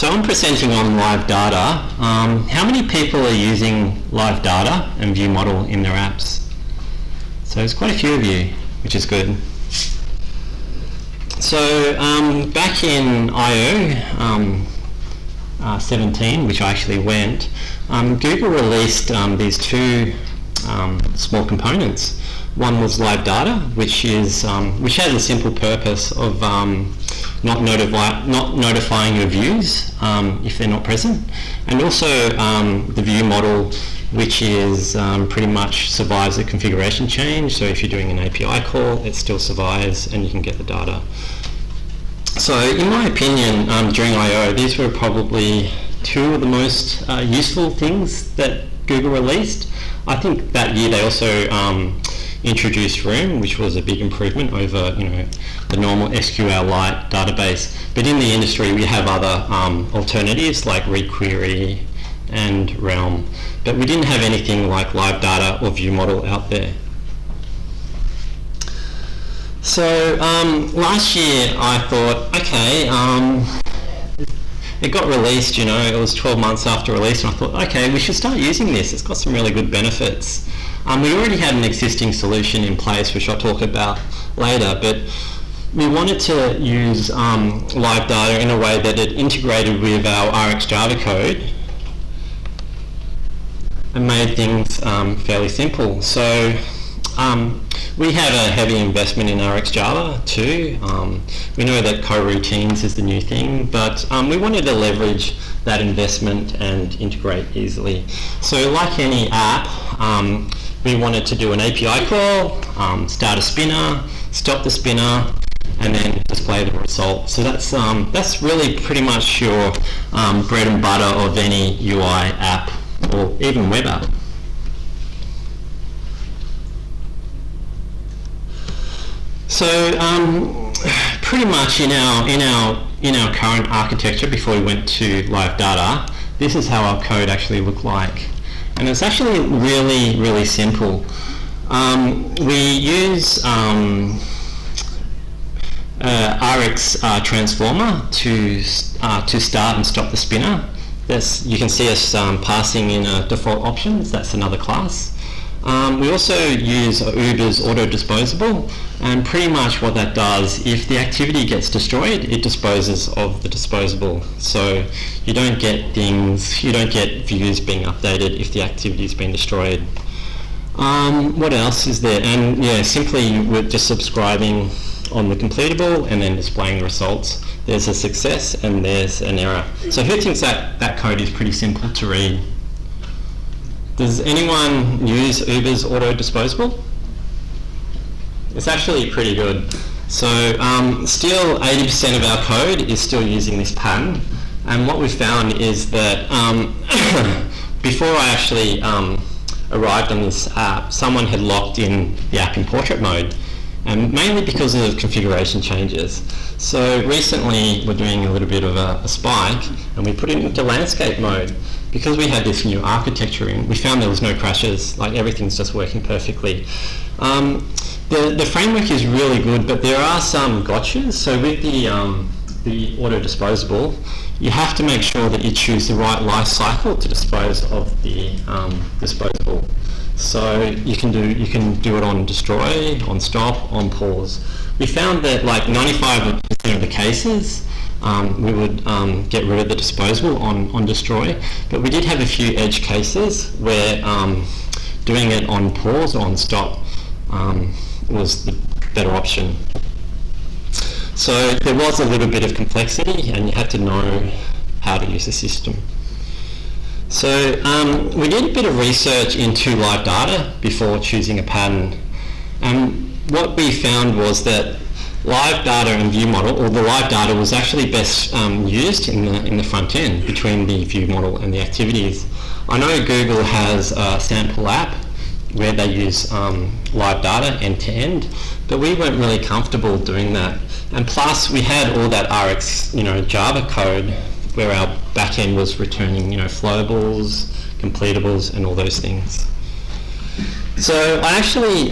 So I'm presenting on live data. How many people are using live data and view model in their apps? So there's quite a few of you, which is good. So back in I/O 17, which I actually went, Google released these two small components. One was live data, which has a simple purpose of not notifying your views if they're not present, and also the view model, which is pretty much survives a configuration change. So if you're doing an API call, it still survives and you can get the data. So in my opinion, during I/O, these were probably two of the most useful things that Google released. I think that year they also introduced Room, which was a big improvement over the normal SQLite database. But in the industry, we have other alternatives like requery and Realm, but we didn't have anything like live data or view model out there. So last year I thought, okay, it got released, it was 12 months after release, and I thought, okay, we should start using this. It's got some really good benefits. We already had an existing solution in place, which I'll talk about later, but we wanted to use live data in a way that it integrated with our RxJava code and made things fairly simple. So we have a heavy investment in RxJava too. We know that coroutines is the new thing, but we wanted to leverage that investment and integrate easily. So like any app, we wanted to do an API call, start a spinner, stop the spinner, and then display the result. So that's really pretty much your bread and butter of any UI app or even web app. So pretty much in our current architecture, before we went to live data, this is how our code actually looked like, and it's actually really, really simple. We use Rx transformer to start and stop the spinner. You can see us passing in default options. That's another class. We also use Uber's auto disposable, and pretty much what that does, if the activity gets destroyed, it disposes of the disposable. So you don't get views being updated if the activity's been destroyed. What else is there? And yeah, simply we're just subscribing on the completable and then displaying the results. There's a success and there's an error. So who thinks that code is pretty simple to read? Does anyone use Uber's auto disposable? It's actually pretty good. So still 80% of our code is still using this pattern, and what we found is that before I actually arrived on this app, someone had locked in the app in portrait mode, and mainly because of configuration changes. So recently we're doing a little bit of a spike, and we put it into landscape mode. Because we had this new architecture in, we found there was no crashes, like everything's just working perfectly. The framework is really good, but there are some gotchas. So with the auto disposable, you have to make sure that you choose the right life cycle to dispose of the disposable. So you can do it on destroy, on stop, on pause. We found that like 95% of the cases, we would get rid of the disposable on destroy, but we did have a few edge cases where doing it on pause or on stop was the better option. So there was a little bit of complexity, and you had to know how to use the system. So we did a bit of research into live data before choosing a pattern, and what we found was that live data and view model, or the live data, was actually best used in the front end between the view model and the activities. I know Google has a sample app where they use live data end to end, but we weren't really comfortable doing that. And plus, we had all that Rx, Java code where our backend was returning, flowables, completables, and all those things. So I actually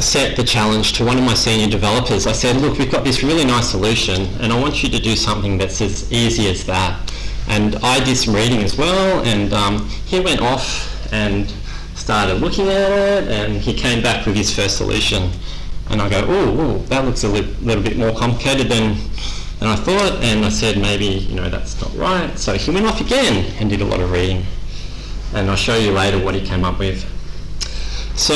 set the challenge to one of my senior developers. I said, look, we've got this really nice solution, and I want you to do something that's as easy as that. And I did some reading as well, and he went off and started looking at it, and he came back with his first solution. And I go, oh, that looks a little bit more complicated than I thought, and I said, maybe, that's not right. So he went off again and did a lot of reading. And I'll show you later what he came up with. So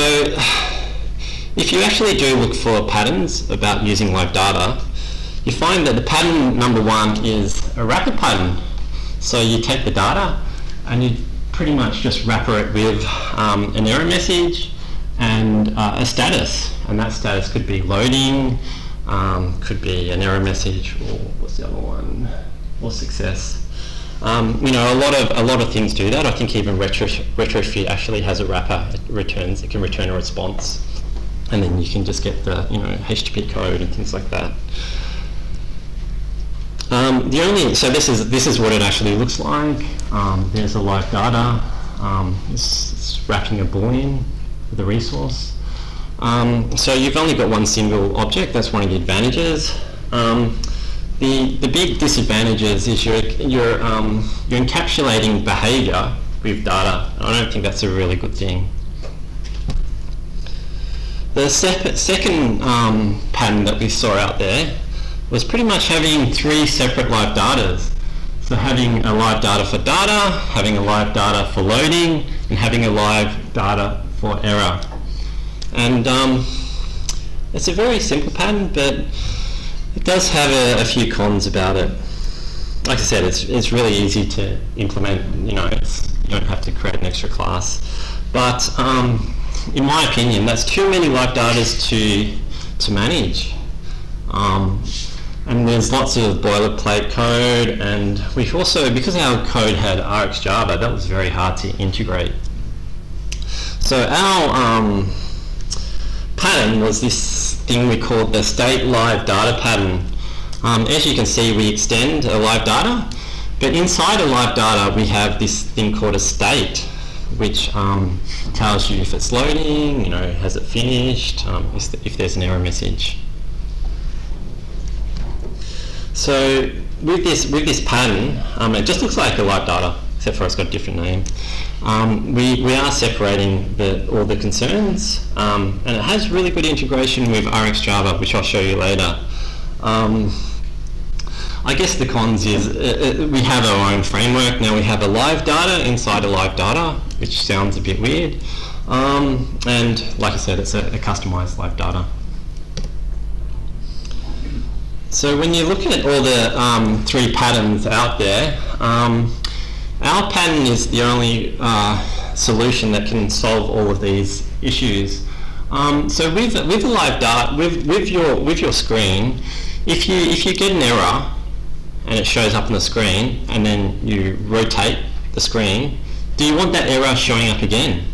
if you actually do look for patterns about using live data, you find that the pattern number one is a wrapper pattern. So you take the data and you pretty much just wrapper it with an error message and a status. And that status could be loading, could be an error message, or what's the other one? Or success. A lot of things do that. I think even retrofit actually has a wrapper. It can return a response, and then you can just get the HTTP code and things like that. So this is what it actually looks like. There's a live data. It's wrapping a boolean with a resource. So you've only got one single object. That's one of the advantages. The big disadvantages is you're encapsulating behaviour with data. I don't think that's a really good thing. The second pattern that we saw out there was pretty much having three separate live datas. So having a live data for data, having a live data for loading, and having a live data for error. And it's a very simple pattern, but it does have a few cons about it. Like I said, it's really easy to implement. You don't have to create an extra class. But in my opinion, that's too many live datas to manage. And there's lots of boilerplate code, and we've also, because our code had RxJava, that was very hard to integrate. So our pattern was this thing we called the state live data pattern. As you can see, we extend a live data, but inside a live data we have this thing called a state, which tells you if it's loading, has it finished, if there's an error message. So with this pattern, it just looks like a live data, except for it's got a different name. We are separating all the concerns, and it has really good integration with RxJava, which I'll show you later. I guess the cons is we have our own framework. Now we have a live data inside a live data, which sounds a bit weird. And like I said, it's a customized live data. So when you look at all the three patterns out there, our pattern is the only solution that can solve all of these issues. So with the live data, with your screen, if you get an error and it shows up on the screen, and then you rotate the screen, do you want that error showing up again?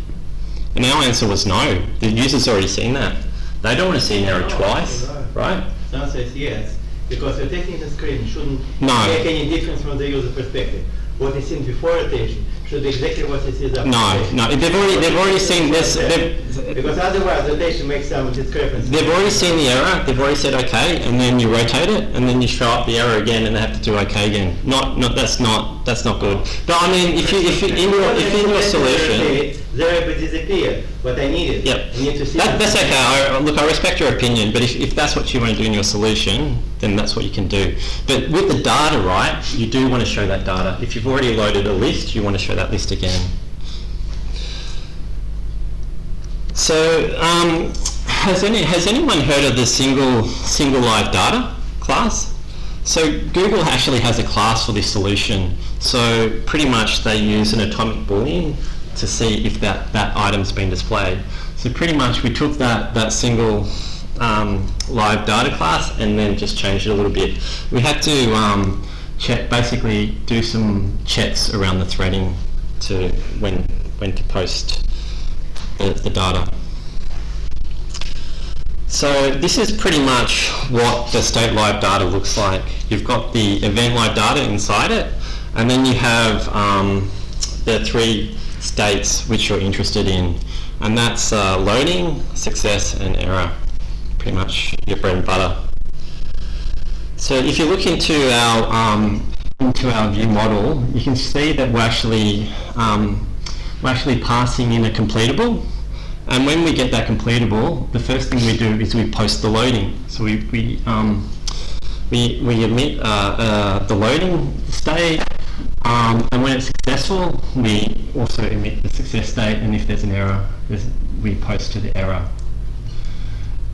And our answer was no. The user's already seen that. They don't want to see an error twice, right? The answer is yes. Because rotating the screen shouldn't make any difference from the user perspective. What is seen before rotation should be exactly what it is after rotation. No, they've already seen this. Because otherwise rotation makes some discrepancy. They've already seen the error. They've already said okay, and then you rotate it, and then you show up the error again, and they have to do okay again. That's not good. But I mean, if in your solution, the error will disappear. What I needed. Yep. I need to see. That's okay. I respect your opinion, but if that's what you want to do in your solution, then that's what you can do. But with the data, right, you do want to show that data. If you've already loaded a list, you want to show that list again. So, has anyone heard of the single live data class? So Google actually has a class for this solution. So pretty much they use an atomic boolean to see if that item's been displayed. So pretty much we took that single live data class and then just changed it a little bit. We had to basically do some checks around the threading to when to post the data. So this is pretty much what the state live data looks like. You've got the event live data inside it, and then you have the three states which you're interested in, and that's loading, success, and error. Pretty much your bread and butter. So if you look into our into our view model, you can see that we're actually passing in a completable. And when we get that completable, the first thing we do is we post the loading. So we emit the loading state, and when it's successful, we also emit the success state. And if there's an error, we post to the error.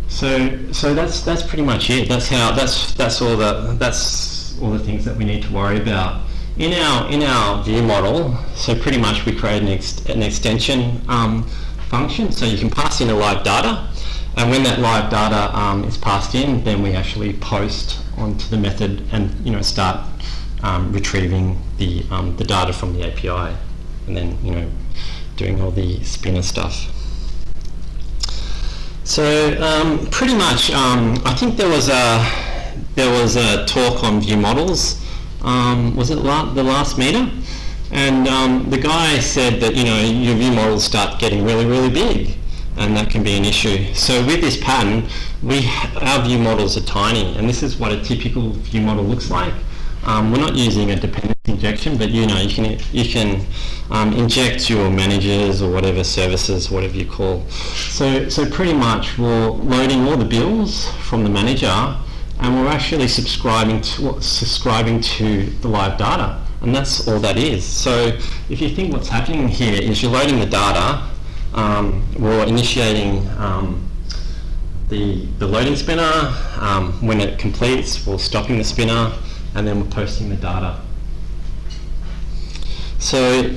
So that's pretty much it. That's all the things that we need to worry about in our view model. So pretty much we create an extension function, so you can pass in a live data, and when that live data is passed in, then we actually post onto the method and start retrieving the data from the API, and then doing all the spinner stuff. So pretty much, I think there was a talk on view models. Was it the last meetup? And the guy said that your view models start getting really, really big, and that can be an issue. So with this pattern, our view models are tiny, and this is what a typical view model looks like. We're not using a dependency injection, but you can inject your managers or whatever services, whatever you call. So pretty much we're loading all the bills from the manager, and we're actually subscribing to the live data. And that's all that is. So if you think what's happening here is you're loading the data, we're initiating the loading spinner. When it completes, we're stopping the spinner, and then we're posting the data. So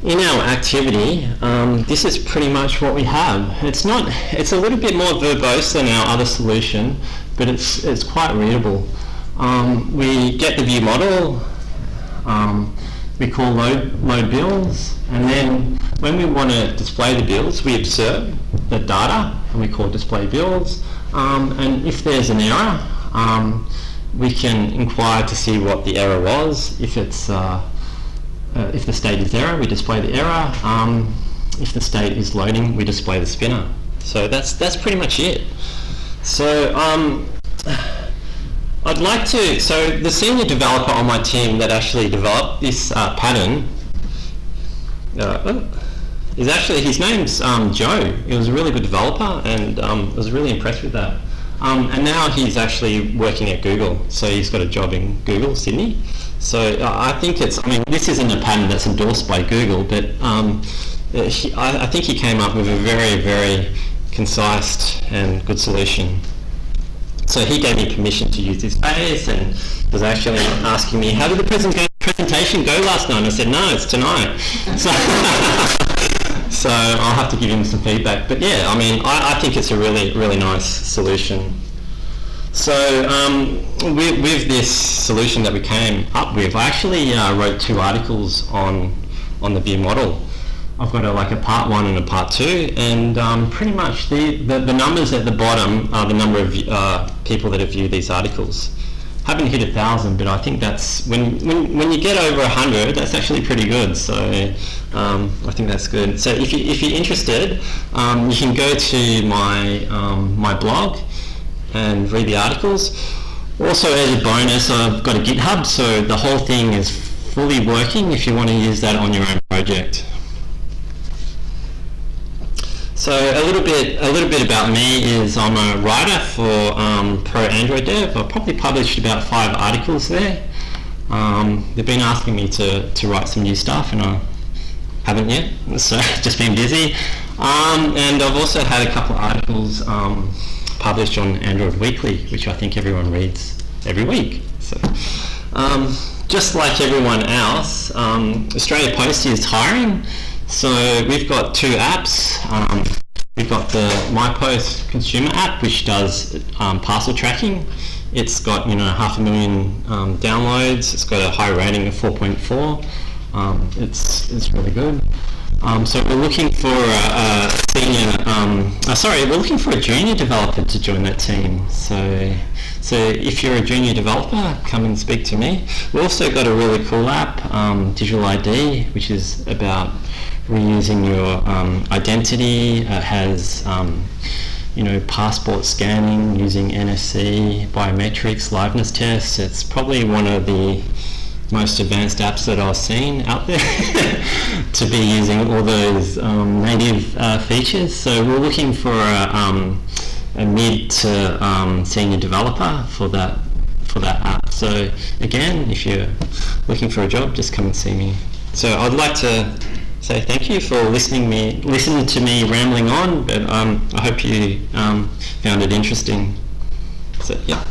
in our activity, this is pretty much what we have. It's a little bit more verbose than our other solution, but it's quite readable. We get the view model. We call load bills, and then when we want to display the bills, we observe the data, and we call display bills. And if there's an error, we can inquire to see what the error was. If the state is error, we display the error. If the state is loading, we display the spinner. So that's pretty much it. So so the senior developer on my team that actually developed this pattern is actually, his name's Joe. He was a really good developer, and I was really impressed with that. And now he's actually working at Google, so he's got a job in Google, Sydney. So I think this isn't a pattern that's endorsed by Google, but I think he came up with a very, very concise and good solution. So he gave me permission to use this space, and was actually asking me, how did the presentation go last night? And I said, no, it's tonight. So I'll have to give him some feedback. But yeah, I think it's a really, really nice solution. So with this solution that we came up with, I actually wrote 2 articles on the view model. I've got a part 1 and a part 2, and pretty much the numbers at the bottom are the number of people that have viewed these articles. Haven't hit 1,000, but I think that's when you get over 100, that's actually pretty good. So I think that's good. So if you're interested, you can go to my blog and read the articles. Also, as a bonus, I've got a GitHub, so the whole thing is fully working if you want to use that on your own project. So a little bit about me is I'm a writer for Pro Android Dev. I've probably published about 5 articles there. They've been asking me to write some new stuff, and I haven't yet, so just been busy. And I've also had a couple of articles published on Android Weekly, which I think everyone reads every week. So just like everyone else, Australia Post is hiring. So we've got 2 apps. We've got the MyPost consumer app, which does parcel tracking. It's got 500,000 downloads. It's got a high rating of 4.4. It's really good. So we're looking for we're looking for a junior developer to join that team. So if you're a junior developer, come and speak to me. We've also got a really cool app, Digital ID, which is about reusing your identity. It has passport scanning using NFC, biometrics, liveness tests. It's probably one of the most advanced apps that I've seen out there to be using all those native features. So we're looking for a mid to senior developer for that app. So again, if you're looking for a job, just come and see me. So I'd like to say thank you for listening to me rambling on, but I hope you found it interesting. So yeah.